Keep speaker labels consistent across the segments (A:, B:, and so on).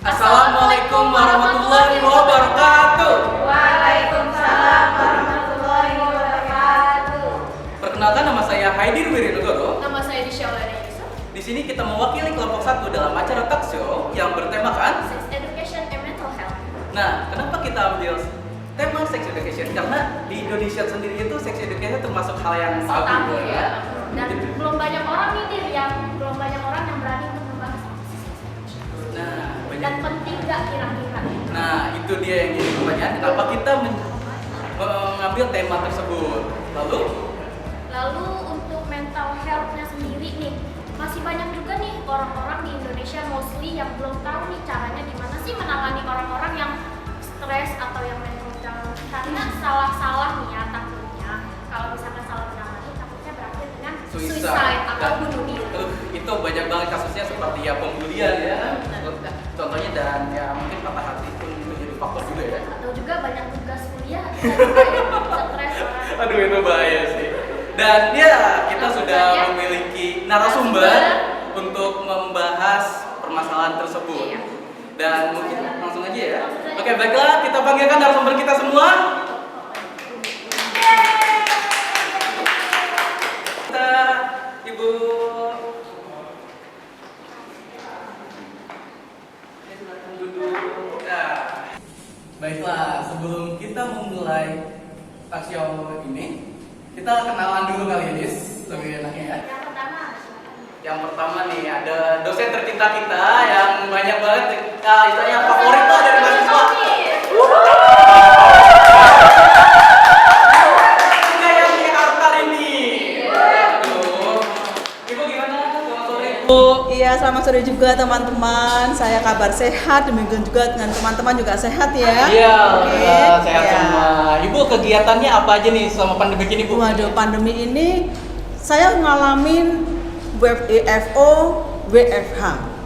A: Assalamualaikum warahmatullahi wabarakatuh.
B: Waalaikumsalam warahmatullahi wabarakatuh.
A: Perkenalkan, nama saya Haidir Wirinegoro.
B: Nama saya Disyaulana Yusuf.
A: Di sini kita mewakili kelompok 1 dalam acara talk show yang bertemakan
B: Sex Education and Mental Health.
A: Nah, kenapa kita ambil tema sex education? Karena di Indonesia sendiri itu sex education termasuk hal yang tabu
B: Ya. Dan belum banyak orang nih Dir, belum banyak orang yang berani untuk membahas
A: Nah,
B: dan penting nggak kira-kira?
A: Nah, itu dia yang jadi pertanyaan. Kenapa kita mengambil tema tersebut?
B: Lalu untuk mental health-nya sendiri nih, masih banyak juga nih orang-orang di Indonesia mostly yang belum tahu nih caranya gimana sih menangani orang-orang yang stres atau yang mental down. Karena salah-salah nih ya takutnya, kalau misalkan salah menangani takutnya berakhir dengan suicide atau bunuh diri.
A: Itu banyak banget kasusnya seperti ya pembulian ya. Contohnya dan ya mungkin patah hati pun menjadi faktor juga ya.
B: Atau juga banyak tugas kuliah, stres orang.
A: Aduh, itu bahaya sih. Dan ya kita sudah memiliki narasumber untuk membahas permasalahan tersebut.
B: Iya.
A: Dan mungkin langsung aja ya. Oke, baiklah, kita panggilkan narasumber kita semua. Kita Ibu silakan duduk. Nah, baiklah, sebelum kita memulai talk show ini, kita kenalan dulu kali ya, Dis. Lebih enaknya ya. Yang pertama nih ada dosen tercinta kita yang banyak banget istilahnya favorit lah dari mahasiswa. Kayak ini Artar ini. Aduh. Ibu gimana? Selamat sore.
C: Iya, selamat sore juga teman-teman. Saya kabar sehat, demikian juga dengan teman-teman juga sehat ya.
A: Iya,
C: Oke.
A: sehat
C: Ya.
A: semua. Ibu kegiatannya apa aja nih selama pandemi ini, Bu?
C: Waduh, pandemi ini saya ngalamin WFO, WFH.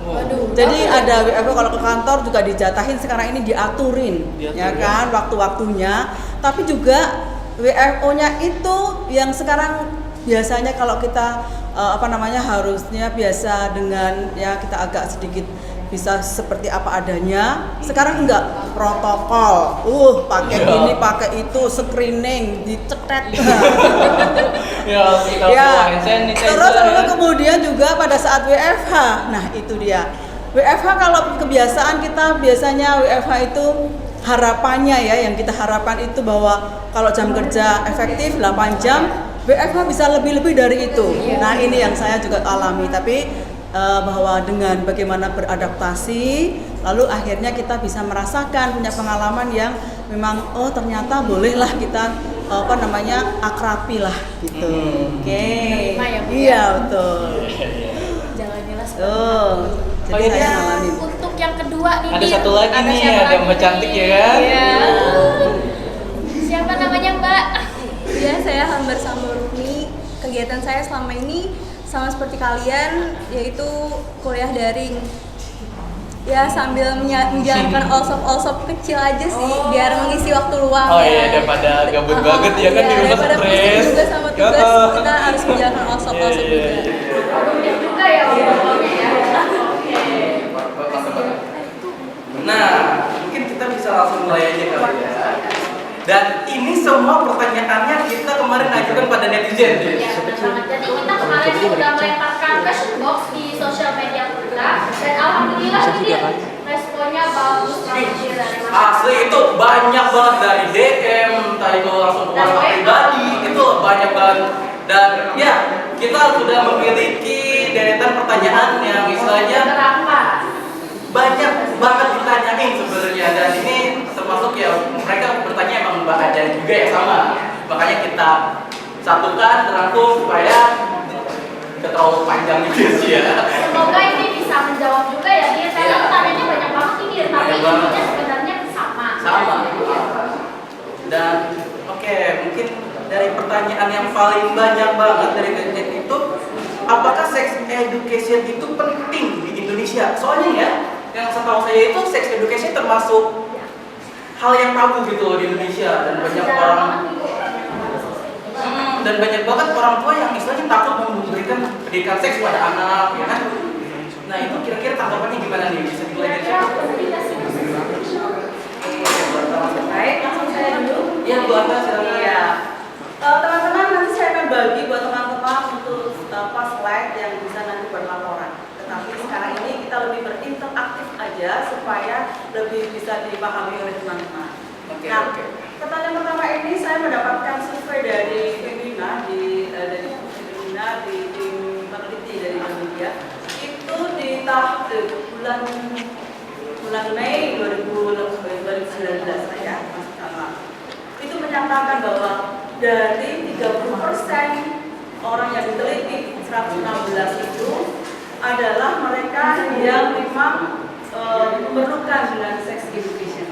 A: Waduh.
C: Jadi ada WFO kalau ke kantor juga dijatahin, sekarang ini diaturin, ya kan, waktu-waktunya. Tapi juga WFO-nya itu yang sekarang biasanya kalau kita harusnya biasa dengan ya kita agak sedikit bisa seperti apa adanya. Sekarang enggak, protokol. Pakai ini, pakai itu, screening, dicetet. Terus kemudian juga pada saat WFH. Nah, itu dia. WFH kalau kebiasaan kita biasanya WFH itu harapannya ya, yang kita harapkan itu bahwa kalau jam kerja efektif 8 jam, WFH bisa lebih-lebih dari itu. Nah, ini yang saya juga alami, tapi bahwa dengan bagaimana beradaptasi, lalu akhirnya kita bisa merasakan punya pengalaman yang memang ternyata bolehlah kita akrabi lah gitu. Oke. Iya, betul.
B: Jalan-jalan
C: Jadi saya ngalamin.
B: Untuk yang kedua nih,
A: Ada satu lagi nih, ada Mbak cantik ya kan?
B: Iya. Siapa namanya, Mbak?
D: Ya, saya Hambar Samborukni. Kegiatan saya selama ini sama seperti kalian, yaitu kuliah daring. Ya, sambil menjalankan all-shop kecil aja sih, biar mengisi waktu luang.
A: Oh iya, daripada gabut banget ya kan di rumah
D: daripada
A: stres.
D: pusing juga sama tugas, kita harus menjalankan all-shop juga.
B: Produktif juga ya ngomongnya ya.
A: Nah, mungkin kita bisa langsung mulai aja kali ya. Dan ini semua pertanyaannya kita kemarin ajukan pada netizen.
B: Ya, benar banget. Jadi kita kemarin sudah melemparkan question box di sosial media kita, dan alhamdulillah ini responnya bagus banget dari masyarakat.
A: Asli itu banyak banget dari DM, tadi kalau langsung ke WhatsApp pribadi, itu banyak banget. Dan ya, kita sudah memiliki deretan pertanyaan yang istilahnya banyak banget ditanyain sebenarnya, dan ini termasuk ya mereka bertanya emang ada juga yang sama, makanya kita satukan rangkum supaya tidak terlalu panjang gitu sih ya.
B: Semoga ini bisa menjawab juga ya dia, karena pertanyaannya banyak banget ini, tapi intinya sebenarnya sama.
A: Dan oke, mungkin dari pertanyaan yang paling banyak banget dari netizen itu, apakah sex education itu penting di Indonesia? Soalnya ya, yang setahu saya itu sex education termasuk hal yang tabu gitu loh di Indonesia, dan banyak banget orang tua yang istilahnya takut memberikan pendidikan seks pada anak, ya kan? Nah, itu kira-kira tanggapannya gimana nih? Bisa
B: Kira-kira pendidikan
C: saja supaya lebih bisa dipahami oleh teman-teman.
A: Oke,
C: Nah,
A: oke.
C: pertanyaan pertama ini saya mendapatkan survei dari Femina di tim peneliti dari Indonesia. Itu di bulan Mei 2019 ya, masih sama. Itu menyatakan bahwa dari 30% orang yang diteliti 116 itu adalah mereka yang memang memerlukan dengan sex education.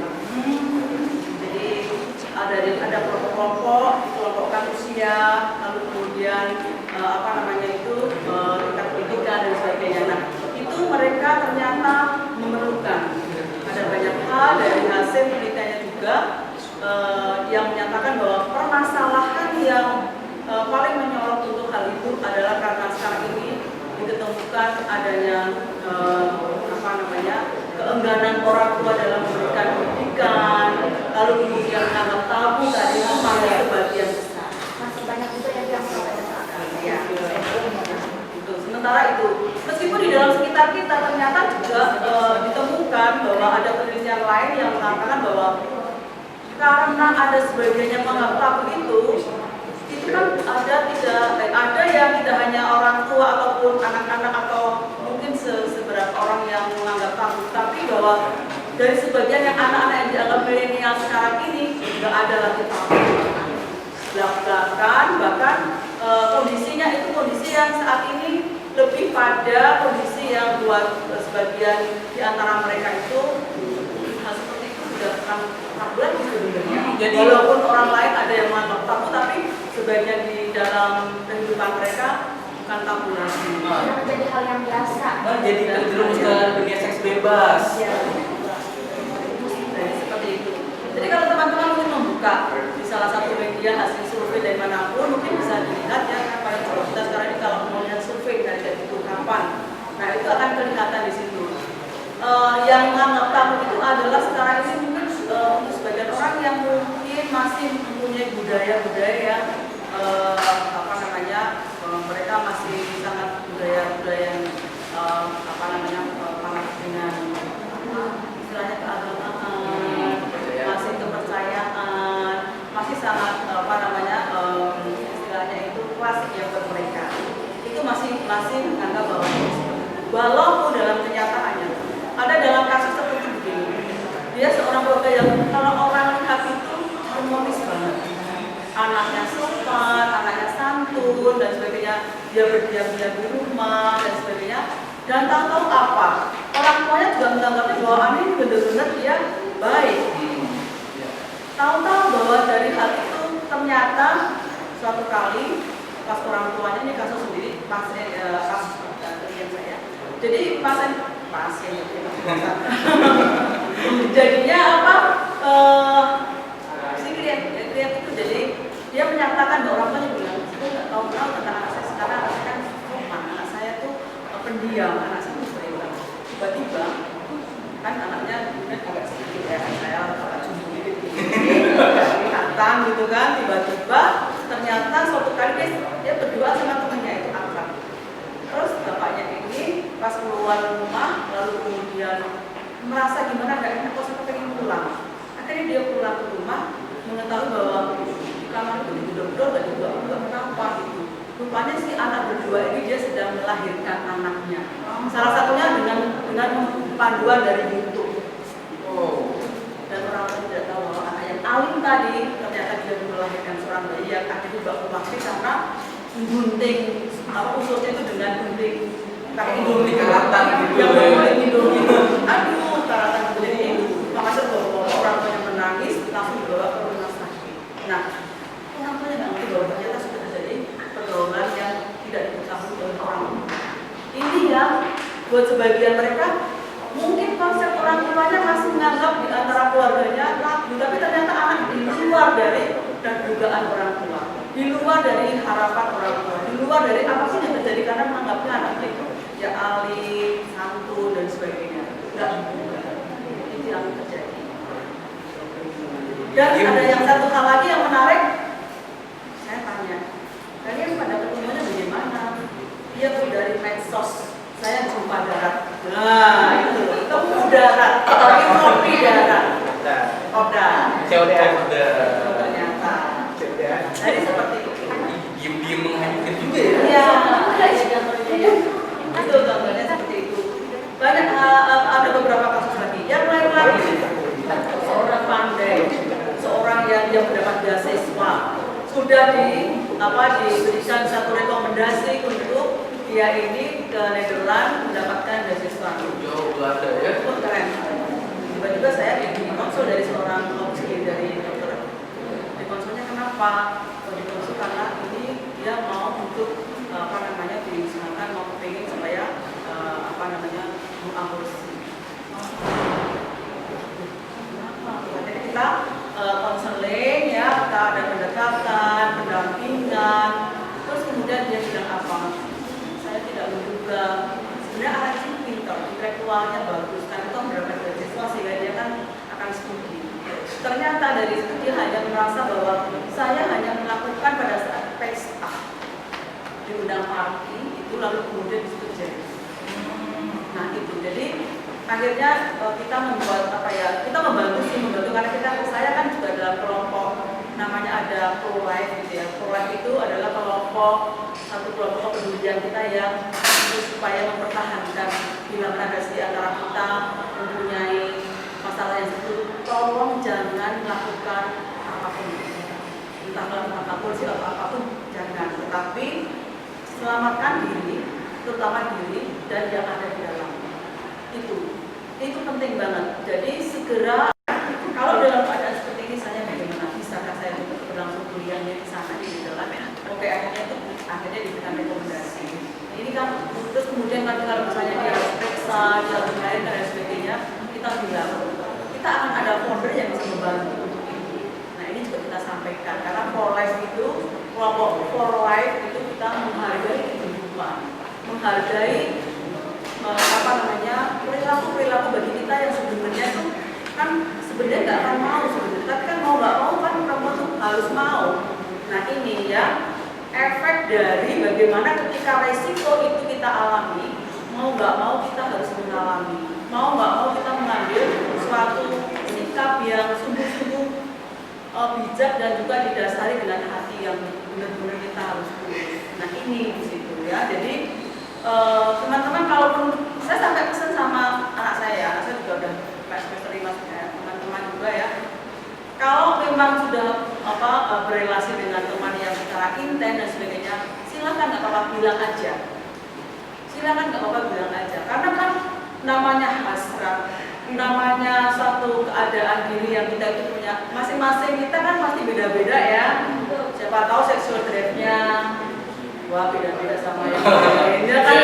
C: Jadi ada kelompok usia, lalu kemudian tingkat pendidikan dan sebagainya. Nah, itu mereka ternyata memerlukan. Ada banyak hal dari hasil penelitiannya juga yang menyatakan bahwa permasalahan yang paling menyorot untuk hal itu adalah karena sekarang ini diketemukan adanya keengganan orang tua dalam memberikan pendidikan, lalu kemudian anggap tabu tadi masih sebagian besar.
B: Masih banyak juga yang
C: Ya, itu. Sementara itu, meskipun di dalam sekitar kita ternyata juga ditemukan bahwa ada penelitian lain yang mengatakan bahwa karena ada sebagian yang menganggap tabu itu kan ada yang tidak hanya orang tua ataupun anak-anak atau mungkin seberapa orang yang menganggap tabu, tapi bahwa dari sebagian yang anak-anak yang dianggap milenial sekarang ini nggak ada lagi tabu. Bahkan kondisinya itu kondisi yang saat ini lebih pada kondisi yang buat sebagian di antara mereka itu hal seperti itu sudah tabu lagi sebenarnya. Jadi walaupun orang lain ada yang menganggap tabu, tapi sebagian di dalam kehidupan mereka bukan tabu lagi.
B: menjadi hal yang biasa.
A: Jadi terjerumus ke dunia seks bebas.
C: Ya. Jadi seperti itu. Jadi kalau teman-teman mungkin membuka di salah satu media hasil survei dari manapun, mungkin bisa dilihat ya, pada kita sekarang ini kalau mau lihat survei dari itu kapan. Nah, itu akan kelihatan di situ. Yang menganggap tabu itu adalah sekarang ini mungkin untuk sebagian orang yang mungkin masih mempunyai budaya-budaya yang mereka masih sangat budaya-budaya yang panas dengan istilahnya keagamaan, masih kepercayaan, masih sangat istilahnya itu klasik ya buat mereka. Itu masih menganggap bahwa walaupun dalam kenyataannya ada dalam kasus tertentu begini, dia seorang keluarga yang kalau orang lihat itu harmonis banget, anaknya sopan, anaknya santun dan sebagainya, dia berdiam-diam di rumah dan sebagainya, dan tahu-tahu apa, orang tuanya juga menganggapnya bahwa anak ini benar-benar dia baik. Tahu-tahu bahwa dari hal itu ternyata suatu kali pas orang tuanya, ini kasus sendiri kasus klien saya, jadi pasien jadinya apa, si klien itu jadi dia menyatakan bahwa orang tuanya bilang, saya nggak tahu tentang anak saya karena anak saya kan sopan, anak saya tuh pendiam, anak saya tuh baik banget. Tiba-tiba kan anaknya kemudian agak sedikit ya, saya agak cemburu dikit kelihatan gitu kan, tiba-tiba ternyata suatu kali dia berdua sama temannya itu akrab. Terus bapaknya ini pas keluar rumah lalu kemudian merasa gimana nggak enak, kok saya pengen pulang. Akhirnya dia pulang ke rumah mengetahui bahwa di kamar itu digedor-gedor dan juga kenapa gitu. Rupanya si anak berdua ini dia sedang melahirkan anaknya. Salah satunya dengan panduan dari YouTube. Dan orang tua tidak tahu bahwa anak yang alim tadi ternyata dia melahirkan seorang bayi yang akhirnya dibawa ke masjid karena gunting ususnya itu dengan gunting pakai
A: Gunting karatan gitu.
C: yang gunting aduh karatan jadi makanya bawa orang tua yang menangis langsung dibawa ke rumah sakit. Nah, orang tuanya nggak ngerti bahwa ternyata sudah terjadi pergaulan yang tidak diketahui oleh orang tua. Ini yang buat sebagian mereka mungkin konsep orang tuanya masih menganggap di antara keluarganya tabu, tapi ternyata anak di luar dari dan dugaan orang tua, di luar dari harapan orang tua, di luar dari apapun yang terjadi karena menganggapnya anaknya itu ya alim, santun dan sebagainya. Enggak juga. Itu yang terjadi. Dan ada yang satu hal lagi yang menarik, saya tanya, kalian pada ketemunya bagaimana? Dia tuh dari medsos, saya jumpa darat. Nah itu ketemu darat, tapi kopi darat. Oda.
A: CODA.
C: Ternyata. Jadi seperti itu.
A: Diem-diem menghanyutkan juga ya.
C: Iya. Itu contohnya seperti itu. Banyak ada beberapa kasus lagi. Yang lain lagi, seorang pandai, seorang yang mendapat beasiswa sudah diberikan satu rekomendasi untuk dia ini ke Nederland mendapatkan beasiswa.
A: Jauh Belanda ya.
C: Itu keren. Tiba-tiba saya dikonsul dari seorang konselor dari dokter. Dikonsulnya kenapa? Dikonsul karena ini dia mau untuk diusahakan mau kepingin supaya mengaborsi. Jadi kita konseling ya, kita ada pendekatan, pendampingan. Terus kemudian dia bilang apa? Saya tidak menduga. Sebenarnya anak itu pintar, intelektualnya bagus, karena itu mendapat beasiswa sehingga dia kan akan studi. Ternyata dari situ dia hanya merasa bahwa saya hanya melakukan pada saat pesta diundang party itu lalu kemudian disitu jadi. Nah itu jadi akhirnya kita membuat kita membantu karena saya kan juga dalam kelompok namanya ada pro-life gitu ya. Pro-life itu adalah satu kelompok kepedulian kita yang supaya mempertahankan bila mana di antara kita mempunyai masalah yang seperti tolong jangan melakukan apapun, entah melakukan aborsi atau apapun jangan, tetapi selamatkan diri, terutama diri dan yang ada di dalam. Itu penting banget. Jadi segera kalau dalam keadaan seperti ini saya bagaimana bisakah saya berlangsung kuliahnya di sana di dalam oke akhirnya diberikan rekomendasi. Ini kan terus kemudian kalau misalnya dia harus periksa, dia harus lain dan sebagainya, kita bilang kita akan ada folder yang bisa membantu untuk ini. Nah ini juga kita sampaikan karena for life itu kelompok for life itu kita menghargai kehidupan, menghargai perilaku bagi kita yang sebenarnya itu kan sebenarnya nggak akan mau sebenarnya, tapi kan mau nggak mau kan kamu tuh harus mau. Nah ini ya efek dari bagaimana ketika resiko itu kita alami, mau nggak mau kita harus mengalami, mau nggak mau kita mengambil suatu sikap yang sungguh-sungguh bijak dan juga didasari dengan hati yang benar-benar kita harus tulus. Nah ini di situ ya. Jadi teman-teman kalaupun saya sampai pesan sama anak saya juga udah semester 5 ya, teman-teman juga ya. Kalau memang sudah berrelasi dengan teman yang secara intens dan sebagainya, silakan nggak apa-apa bilang aja. Karena kan namanya hasrat, namanya satu keadaan diri yang kita itu punya. Masing-masing kita kan pasti beda-beda ya. Siapa tahu seksual drive-nya wah beda-beda sama yang lainnya kan.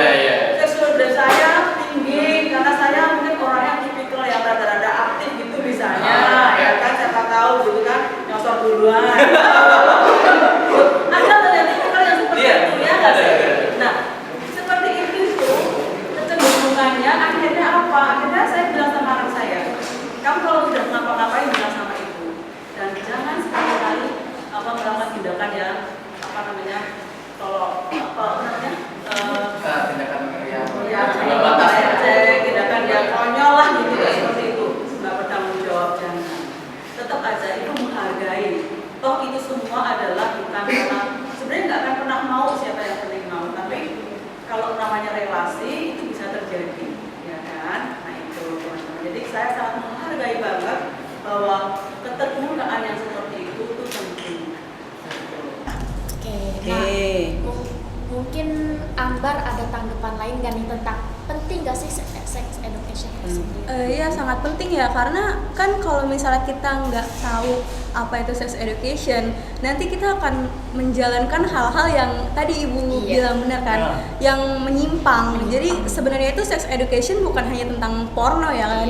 C: Seksual drive saya tinggi karena saya mungkin orang yang tipikal yang rada-rada aktif gitu misalnya, ya kan siapa tahu gitu kan nyosor duluan. Ada yang tipikal yang seperti itu ya nggak sih? Nah seperti itu kecenderungannya akhirnya apa? Akhirnya saya bilang sama anak saya, kamu kalau sudah ngapa-ngapain bilang sama ibu dan jangan sekali-kali melakukan tindakan yang tindakan yang konyol lah gitu ya, seperti itu nggak bertanggung jawab. Jangan, tetap aja itu menghargai toh itu semua adalah bukan karena sebenarnya nggak akan pernah mau siapa yang penting mau, tapi kalau namanya relasi itu bisa terjadi ya kan. Nah itu teman-teman, jadi saya sangat menghargai banget bahwa keterbukaan yang seperti itu penting.
B: Nah, mungkin Ambar ada tanggapan lain gak nih tentang penting gak sih sex education itu sendiri?
D: Iya sangat penting ya, karena kan kalau misalnya kita nggak tahu apa itu sex education, nanti kita akan menjalankan hal-hal yang tadi ibu bilang benar kan, yang menyimpang. Jadi sebenarnya itu sex education bukan hanya tentang porno ya kan.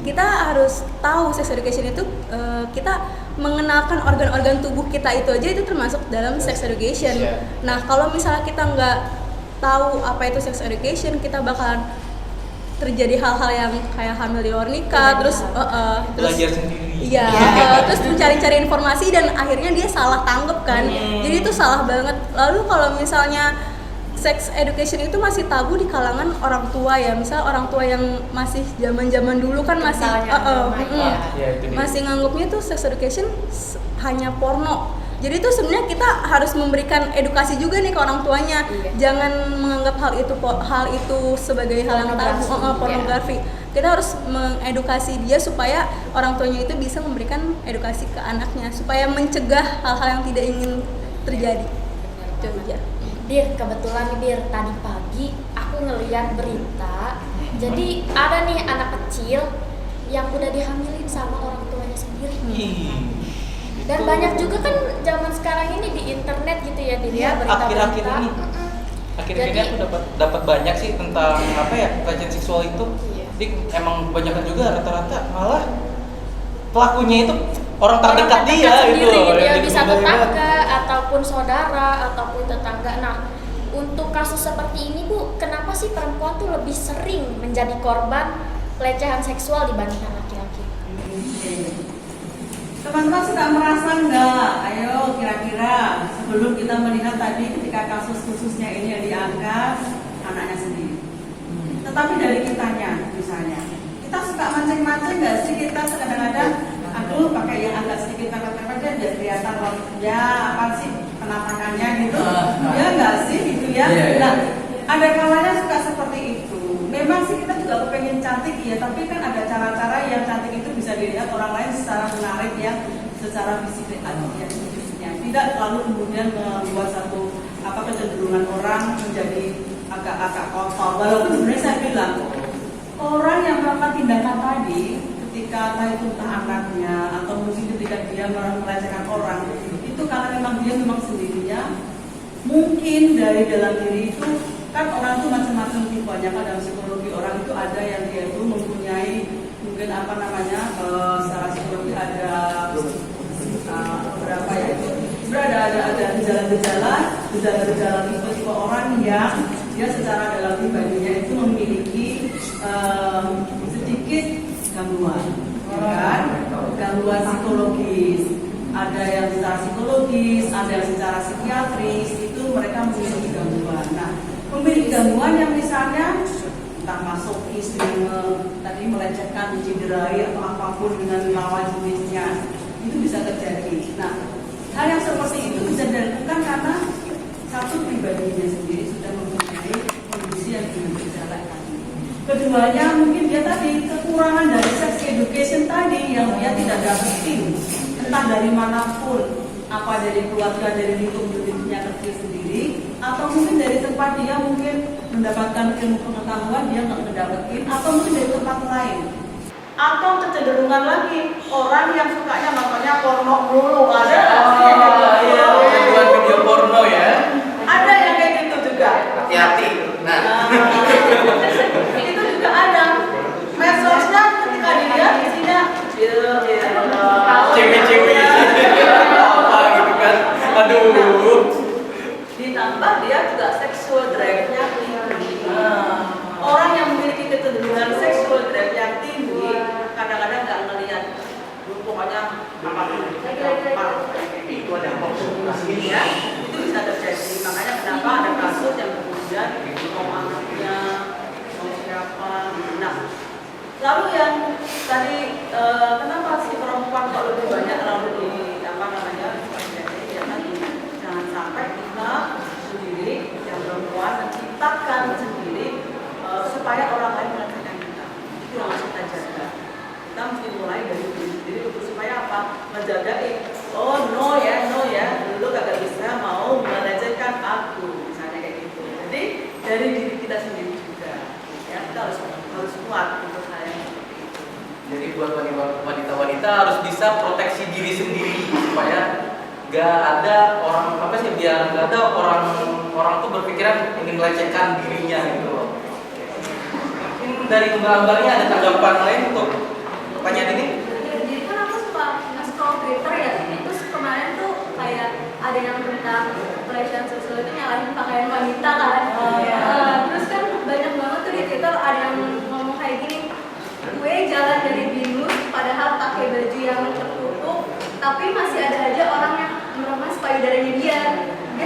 D: Kita harus tahu sex education itu kita mengenalkan organ-organ tubuh kita itu aja itu termasuk dalam sex education. Nah kalau misalnya kita nggak tahu apa itu sex education, kita bakalan terjadi hal-hal yang kayak hamil di luar nikah, terus
A: belajar sendiri.
D: Iya, terus mencari-cari informasi dan akhirnya dia salah tanggap kan. Jadi itu salah banget. Lalu kalau misalnya sex education itu masih tabu di kalangan orang tua ya. Misal orang tua yang masih zaman-zaman dulu kan masih
A: Ya, itu dia.
D: masih nganggapnya tuh sex education hanya porno. Jadi itu sebenarnya kita harus memberikan edukasi juga nih ke orang tuanya. Jangan menganggap hal itu sebagai hal yang tabu, pornografi. Kita harus mengedukasi dia supaya orang tuanya itu bisa memberikan edukasi ke anaknya supaya mencegah hal-hal yang tidak ingin terjadi. Itu aja.
B: Dir, kebetulan nih Dir, tadi pagi aku ngeliat berita. Jadi ada nih anak kecil yang udah dihamilin sama orang tuanya sendiri. Dan banyak juga kan zaman sekarang ini di internet gitu ya, Dir,
A: Iya,
B: berita-berita.
A: akhir-akhir ini. Akhir-akhir ini
B: Jadi-
A: aku dapat banyak sih tentang apa ya, pelecehan seksual itu.
B: Iya.
A: Jadi emang kebanyakan juga rata-rata malah pelakunya itu orang terdekat dia
B: sendiri
A: gitu.
B: gitu ya,
A: yang
B: bisa
A: dibunuh.
B: tetangga ataupun saudara ataupun tetangga. Nah, untuk kasus seperti ini Bu, kenapa sih perempuan tuh lebih sering menjadi korban pelecehan seksual dibandingkan laki-laki?
C: Teman-teman sudah merasa enggak? Ayo kira-kira sebelum kita melihat tadi ketika kasus khususnya ini yang diangkat anaknya sendiri. Tetapi dari kitanya misalnya, kita suka mancing-mancing nggak sih kita kadang-kadang, aduh pakai yang agak sedikit tangkap-tangkap dia kelihatan ya apa sih penampakannya gitu, ya nggak sih gitu ya. Nah, ada kalanya suka seperti itu. Memang sih kita juga kepengen cantik ya, tapi kan ada cara-cara yang cantik itu bisa dilihat orang lain secara menarik ya, secara fisik ya, fisiknya. Tidak lalu kemudian membuat satu kecenderungan orang menjadi agak-agak kotor. Walaupun sebenarnya saya bilang orang yang melakukan tindakan tadi ketika itu entah anaknya atau mungkin ketika dia melecehkan orang itu karena memang dia sendirinya, mungkin dari dalam diri itu kan orang itu macam-macam tipenya. Kan dalam psikologi orang itu ada yang dia itu mempunyai mungkin secara psikologi ada berapa ya itu ada gejala-gejala tipe orang yang dia secara dalam pribadinya itu memiliki sedikit gangguan, kan? Gangguan psikologis. Ada yang secara psikologis, ada yang secara psikiatris, itu mereka memiliki gangguan. Nah, memiliki gangguan yang misalnya entah masokis, tadi melecehkan, mencederai atau apapun dengan lawan jenisnya, itu bisa terjadi. Nah, hal yang seperti itu bisa dilakukan karena satu pribadinya sendiri sudah mempunyai kondisi yang bergejala tadi. Keduanya mungkin dia tadi kekurangan dari sex education tadi yang dia tidak dapetin, entah dari manapun, apa dari keluarga, dari lingkup hidupnya kecil sendiri, atau mungkin dari tempat dia mungkin mendapatkan ilmu pengetahuan dia nggak mendapetin, atau mungkin dari tempat lain. Atau kecenderungan lagi orang yang sukanya nontonnya porno dulu, ada
A: Kecanduan video porno ya.
C: ada yang kayak gitu juga.
A: Hati-hati. Nah,
C: Itu juga ada. Medsosnya ketika dilihat isinya
A: cewek-cewek apa gitu kan. Aduh.
C: ditambah dia juga sexual drive-nya tinggi. Orang yang memiliki kecenderungan sexual drive yang tinggi kadang-kadang nggak ngelihat pokoknya apapun itu ada ya, itu bisa terjadi. Makanya kenapa ada kasus yang kemudian mau anaknya mau siapa. Nah, lalu yang tadi kenapa si perempuan kok lebih banyak lalu di terjadi ya tadi, jangan sampai kita sendiri yang perempuan menciptakan sendiri supaya orang lain melakukan kita. Itu yang harus kita jaga. Kita mesti mulai dari diri sendiri supaya apa? Menjaga no ya, dulu kagak bisa mau melecehkan aku, misalnya kayak gitu. Jadi dari diri kita sendiri juga, ya kita harus kuat untuk hal yang seperti itu.
A: Jadi buat wanita-wanita harus bisa proteksi diri sendiri supaya gak ada orang biar gak ada orang tuh berpikiran ingin melecehkan dirinya gitu loh. Mungkin dari gambar-gambarnya ada tanggapan lain untuk pertanyaan ini?
D: Jadi kan aku suka nge-scroll Twitter ya, terus kemarin tuh kayak ada yang tentang pelecehan seksual itu nyalahin pakaian wanita kan. Terus kan banyak banget tuh di Twitter ada yang ngomong kayak gini, gue jalan dari binus padahal pakai baju yang tertutup, tapi masih ada aja orang yang meremas payudaranya dia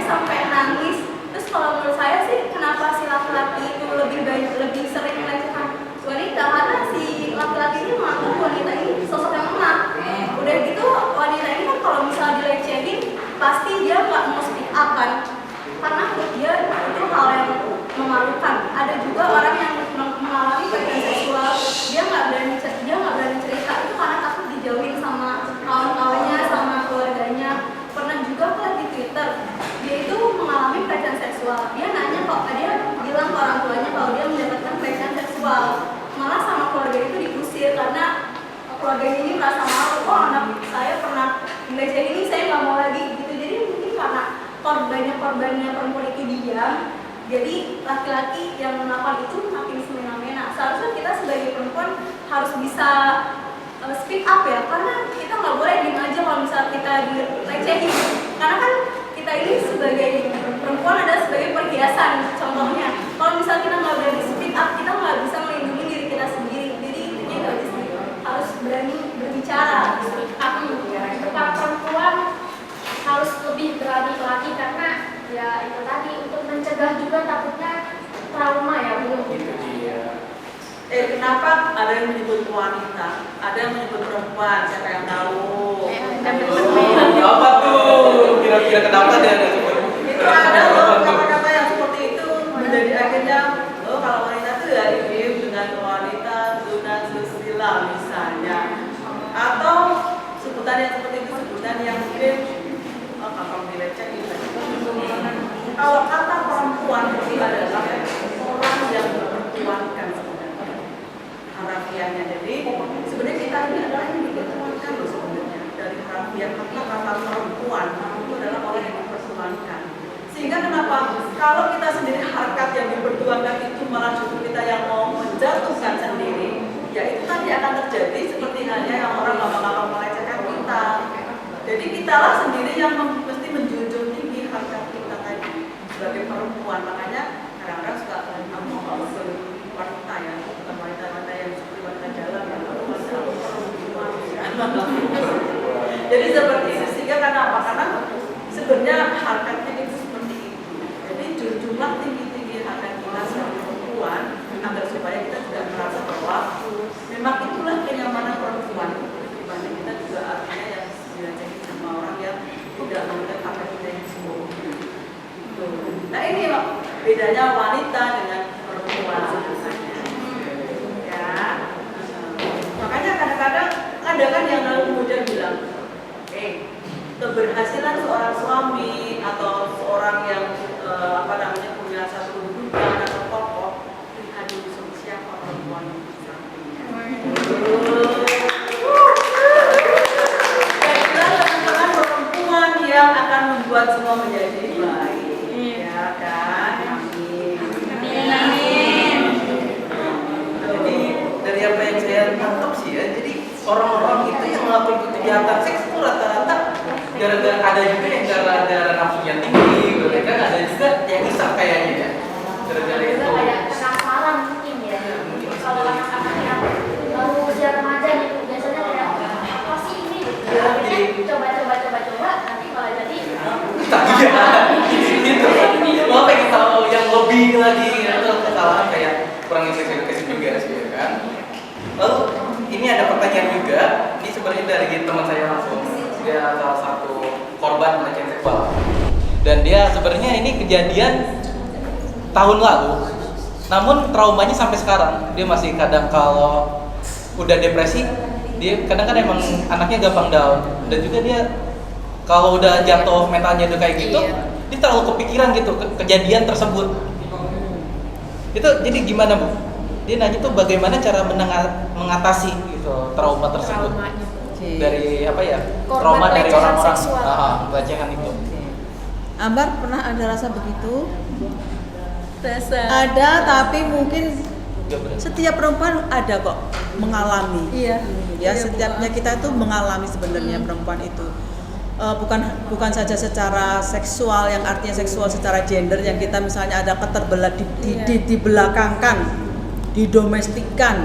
D: sampai nangis. Terus kalau menurut saya sih kenapa si laki-laki itu lebih sering melecehkan wanita, karena si laki-laki ini menganggap wanita ini sosok yang lemah. Udah gitu wanita ini kan kalau misalnya dilecehin pasti dia nggak mau speak up kan, karena menurut dia itu hal yang memalukan. Ada juga orang yang mengalami pelecehan seksual, dia nggak berani cerita itu karena takut dijauhin sama kawan-kawannya, sama keluarganya. Pernah juga kan di Twitter, dia itu mengalami pelecehan seksual. Dia nanya kok, dia bilang ke orang tuanya kalau dia mendapatkan pelecehan seksual. Malah sama keluarga itu diusir karena keluarga ini merasa malu, kok anak saya pernah dilecehin ini, saya nggak mau lagi gitu. Jadi mungkin karena korbannya perempuan itu diam, jadi laki-laki yang melakukan itu makin semena-mena. Seharusnya kita sebagai perempuan harus bisa speak up ya, karena kita nggak boleh diem aja kalau misalnya kita dilecehin. Karena kan kita ini sebagai perempuan adalah sebagai perhiasan contohnya. Kalau misalnya kita nggak berani speak up, kita nggak bisa melindungi diri kita sendiri. Jadi intinya itu aja sih, harus berani berbicara.
B: Bukan perempuan harus lebih berani lagi, karena ya itu tadi untuk mencegah juga takutnya trauma ya Bu.
C: Kenapa ada yang menyebut wanita, ada yang menyebut perempuan, siapa yang tahu?
A: Apa tuh? Kira-kira kenapa dia ada sebut?
C: Itu ada loh kata-kata yang seperti itu menjadi akhirnya kalau wanita itu ya ibu dengan wanita sunan susila misalnya, atau sebutan yang seperti itu, sebutan yang mungkin kakak dilecehin. Kalau kata perempuan itu adalah orang yang dipertuankan sebenarnya harafiannya. Jadi sebenarnya kita ini adalah yang dipertuankan loh sebenarnya. Dari harafian kata perempuan itu adalah orang yang dipertuankan. Sehingga kenapa kalau kita sendiri harkat yang dipertuankan itu malah justru kita yang mau menjatuhkan sendiri, ya itu tadi akan terjadi seperti halnya yang orang gampang-gampang melecehkan kita. Jadi kitalah sendiri yang mesti menjunjung tinggi harkat kita tadi sebagai perempuan. Makanya kadang-kadang suka ngomong wanita ya, bukan wanita-wanita yang seperti wanita jalan ya, wanita perempuan ya. Jadi seperti itu, sehingga karena apa? Karena sebenarnya harkatnya itu seperti itu. Jadi junjunglah tinggi-tinggi harkat kita sebagai perempuan, agar supaya kita juga merasa bahwa memang itulah kenyamanan perempuan. Dibanding kita juga artinya yang dilecehin sama orang yang tidak mengerti apa kita yang semua. Nah ini loh bedanya wanita dengan perempuan sebenarnya. Ya, makanya kadang-kadang ada kan yang lalu kemudian bilang, keberhasilan seorang suami atau seorang yang punya satu kedudukan atau tokoh lihat dulu sama siapa perempuan di sampingnya. Jadilah teman-teman perempuan yang akan membuat semua menjadi baik. Ya kan? Amin. Jadi dari apa yang saya tangkap sih ya, jadi orang-orang itu yang melakukan kejahatan seks itu rata-rata gara-gara, ada juga yang gara-gara nafsunya tinggi, kan ada juga yang isap kayaknya ya. Gara-gara itu.
B: Kayak penasaran mungkin ya. Kalau anak-anak yang baru usia remaja nih, biasanya kayak apa sih ini? Akhirnya coba, nanti malah jadi.
A: Gitu. Mau pengen tahu yang lebih lagi atau kesalahan kayak kurang edukasi juga sih ya kan. Lalu ini ada pertanyaan juga, ini sebenarnya dari teman saya langsung. Dia salah satu korban pelecehan seksual. Dan dia sebenarnya ini kejadian tahun lalu. Namun traumanya sampai sekarang. Dia masih kadang kalau udah depresi, dia kadang-kadang emang anaknya gampang down. Dan juga dia kalau udah jatuh mentalnya udah kayak gitu, dia terlalu kepikiran gitu kejadian tersebut. Itu jadi gimana Bu? Dia nanya tuh bagaimana cara mengatasi gitu trauma tersebut. Dari apa ya? Trauma dari orang-orang pelecehan itu.
C: Ambar pernah ada rasa begitu?
D: Rasa
C: Ada, tapi mungkin setiap perempuan ada kok mengalami.
D: Iya.
C: Ya, setiapnya kita tuh mengalami sebenarnya perempuan itu. Bukan saja secara seksual, yang artinya seksual secara gender, yang kita misalnya ada keterbelah dibelakangkan, didomestikan,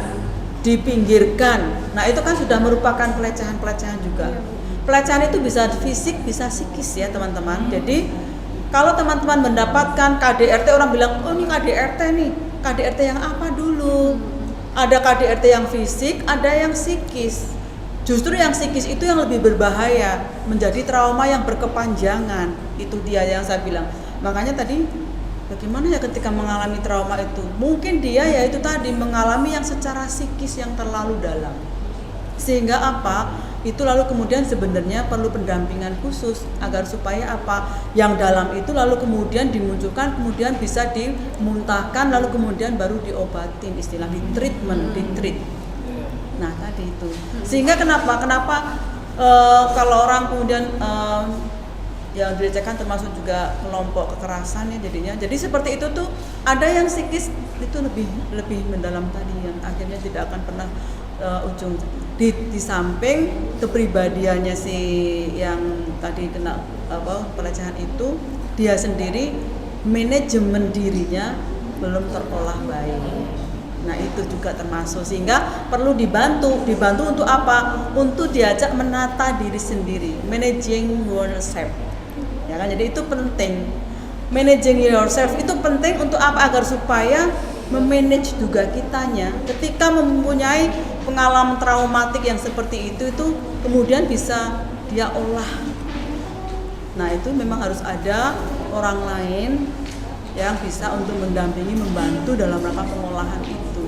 C: dipinggirkan. Nah itu kan sudah merupakan pelecehan juga. Pelecehan itu bisa fisik, bisa psikis ya teman-teman. Jadi kalau teman-teman mendapatkan KDRT, orang bilang, oh ini KDRT nih, KDRT yang apa dulu? Ada KDRT yang fisik, ada yang psikis. Justru yang psikis itu yang lebih berbahaya, menjadi trauma yang berkepanjangan. Itu dia yang saya bilang. Makanya tadi, bagaimana ya ketika mengalami trauma itu? Mungkin dia ya itu tadi mengalami yang secara psikis yang terlalu dalam. Sehingga apa? Itu lalu kemudian sebenarnya perlu pendampingan khusus agar supaya apa? Yang dalam itu lalu kemudian dimunculkan, kemudian bisa dimuntahkan, lalu kemudian baru diobatin, istilah di treat. Nah tadi itu. Sehingga kenapa kalau orang kemudian yang dilecehkan termasuk juga kelompok kekerasan ya jadinya. Jadi seperti itu tuh ada yang psikis itu lebih mendalam tadi yang akhirnya tidak akan pernah ujung di samping kepribadiannya si yang tadi kena pelecehan itu, dia sendiri manajemen dirinya belum terolah baik. Nah itu juga termasuk, sehingga perlu dibantu untuk apa? Untuk diajak menata diri sendiri, managing yourself. Ya kan, jadi itu penting. Managing yourself itu penting untuk apa? Agar supaya memanage juga kitanya ketika mempunyai pengalaman traumatik yang seperti itu kemudian bisa dia olah. Nah itu memang harus ada orang lain yang bisa untuk mendampingi, membantu dalam rangka pengolahan itu,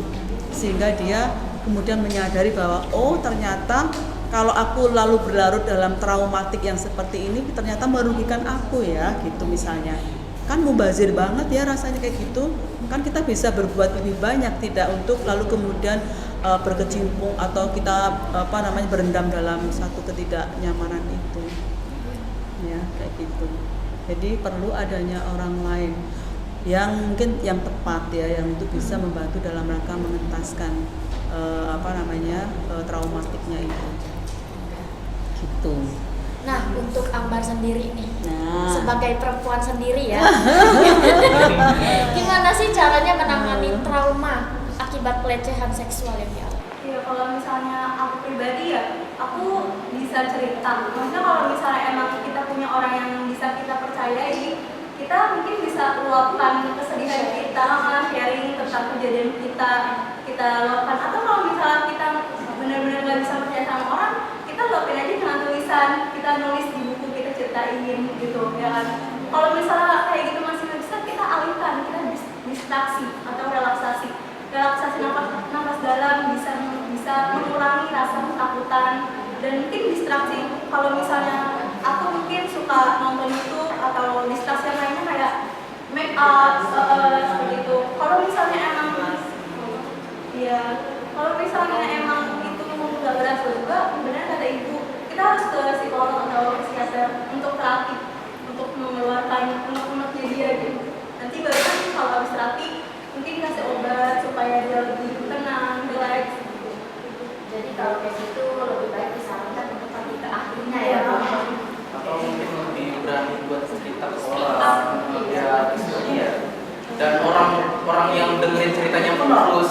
C: sehingga dia kemudian menyadari bahwa oh ternyata kalau aku lalu berlarut dalam traumatik yang seperti ini ternyata merugikan aku ya gitu misalnya. Kan mubazir banget ya rasanya kayak gitu. Kan kita bisa berbuat lebih banyak, tidak untuk lalu kemudian berkecimpung atau kita berendam dalam satu ketidaknyamanan itu. Ya, kayak gitu. Jadi perlu adanya orang lain yang mungkin yang tepat ya, yang itu bisa membantu dalam rangka mengentaskan traumatiknya itu. Gitu.
B: Nah, untuk Ambar sendiri nih, sebagai perempuan sendiri ya, gimana sih caranya menangani trauma akibat pelecehan seksual yang dialami?
D: Ya kalau misalnya aku pribadi ya, aku bisa cerita. Maksudnya kalau misalnya emang kita punya orang yang bisa kita percayai, kita mungkin bisa luapkan kesedihan kita, sharing tentang kejadian kita luapkan. Atau kalau misalnya kita benar-benar nggak bisa percaya sama orang, kita luapin aja dengan tulisan, kita nulis di buku, kita ceritain gitu ya kan. Kalau misalnya kayak gitu masih nggak bisa, kita alihkan, kita distraksi atau relaksasi nafas dalam, bisa mengurangi rasa ketakutan. Dan mungkin distraksi, kalau misalnya aku mungkin suka nonton YouTube atau distraksi yang lainnya kayak make up seperti itu. Kalau misalnya emang itu nggak berhasil juga, benar kata ibu, kita harus ke psikolog atau psikiater untuk terapi, untuk mengeluarkan unek-uneknya dia gitu. Nanti baru kan kalau habis terapi mungkin kasih obat supaya dia lebih tenang, relax.
B: Jadi kalau kayak gitu lebih baik disarankan untuk pergi ke ahlinya ya,
A: atau mungkin lebih berani buat cerita ke orang ya istilahnya ya. Dan orang yang dengerin ceritanya pun harus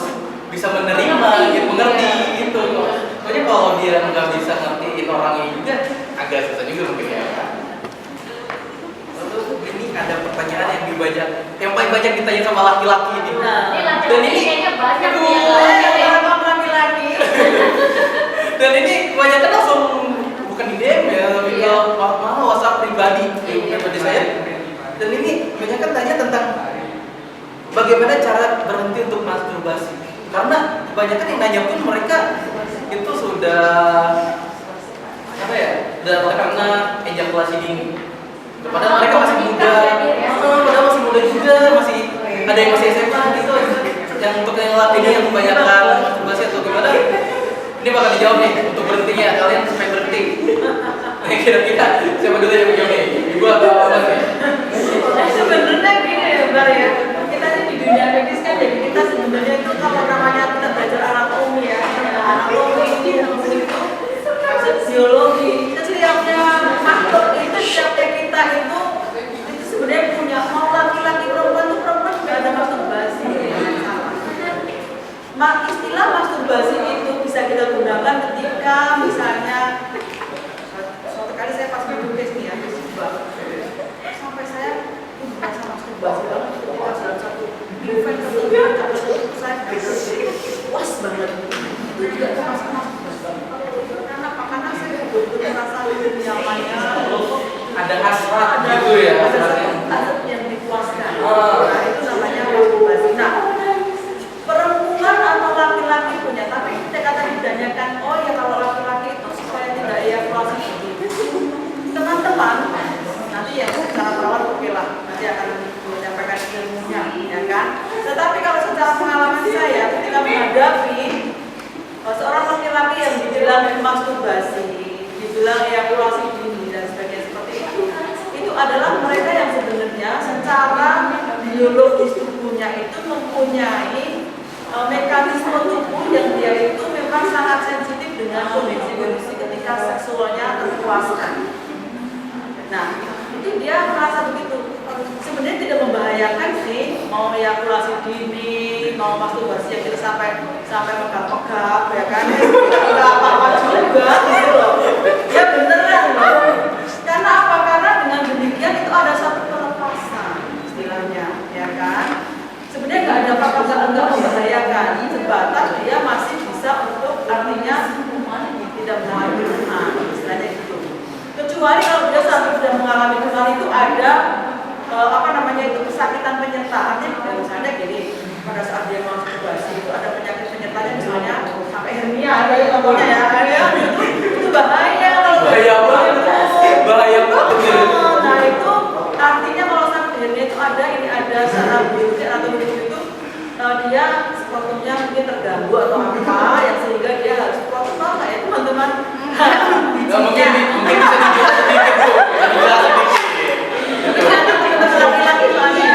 A: bisa menerima gitu, mengerti gitu. Pokoknya kalau dia nggak bisa ngertiin orangnya juga agak susah juga mungkin ya. Lalu ini ada pertanyaan yang paling banyak ditanya sama laki-laki ini. Dan ini
B: kayaknya banyak
C: laki-laki.
A: Dan ini kebanyakan langsung bukan di DM ya, tapi ke malah WhatsApp pribadi saya. Dan ini kebanyakan tanya tentang bagaimana cara berhenti untuk masturbasi. Karena kebanyakan yang nanya pun mereka itu sudah terkena ejakulasi dini. Padahal mereka masih muda, juga, masih ada yang masih SMA gitu. Yang untuk yang laki ini yang kebanyakan masturbasi atau gimana? Ini bakal dijawab nih untuk berhentinya, kalian supaya berhenti. Kira-kira siapa dulu yang menjawab nih? Ibu atau apa nih?
C: Sebenarnya gini ya Bar ya, kita di dunia medis kan, jadi kita sebenarnya itu kalau namanya kita belajar anatomi ya, anatomi itu biologi, setiapnya makhluk itu, setiapnya kita itu sebenarnya punya, mau laki-laki perempuan nggak ada masturbasi. Istilah masturbasi itu bisa kita gunakan ketika misalnya suatu kali saya pas duduk nih ya, sampai saya
A: ada hasrat gitu ya,
C: ada
A: hasratnya.
C: hasrat yang dipuaskan.
A: Oh.
C: Nah, itu namanya masturbasi. Nah, perempuan atau laki-laki punya, tapi ketika tadi ditanyakan, oh ya kalau laki-laki itu supaya tidak ejakulasi teman-teman nanti ya secara perawat oke lah, nanti akan menyampaikan ilmunya, ya kan. Tetapi kalau secara pengalaman saya ketika menghadapi seorang laki-laki yang dibilang masturbasi, dibilang ejakulasi dini dan sebagainya seperti itu adalah mereka yang sebenarnya secara biologis tubuhnya itu mempunyai mekanisme tubuh yang dia itu memang sangat sensitif dengan kondisi-kondisi ketika seksualnya terpuaskan. Nah, itu dia merasa begitu. Sebenarnya tidak membahayakan sih, mau ejakulasi dini, mau masturbasi yang kita sampai megap-megap, ya kan? Tidak apa-apa juga, gitu loh. Ya beneran loh. Karena apa? Karena dengan demikian itu ada satu pelepasan istilahnya, ya kan? Sebenarnya nggak ada apa-apa, nggak membahayakan. Sebatas dia masih bisa untuk artinya tidak mengalami keluhan, istilahnya gitu. Kecuali kalau dia sampai sudah mengalami keluhan itu ada kesakitan penyertaannya, misalnya gini, pada saat dia masturbasi itu ada penyakit penyertanya misalnya sampai hernia, ada yang ngomongnya ya, itu bahaya kalau
A: Bahaya banget.
C: Nah itu artinya kalau sampai hernia itu ada secara biologis atau itu dia sepertinya mungkin terganggu atau apa yang sehingga dia harus protokol nggak ya teman-teman?
A: Nggak mungkin bisa dijelas sedikit tuh, dijelas sedikit.
C: Laki-laki soalnya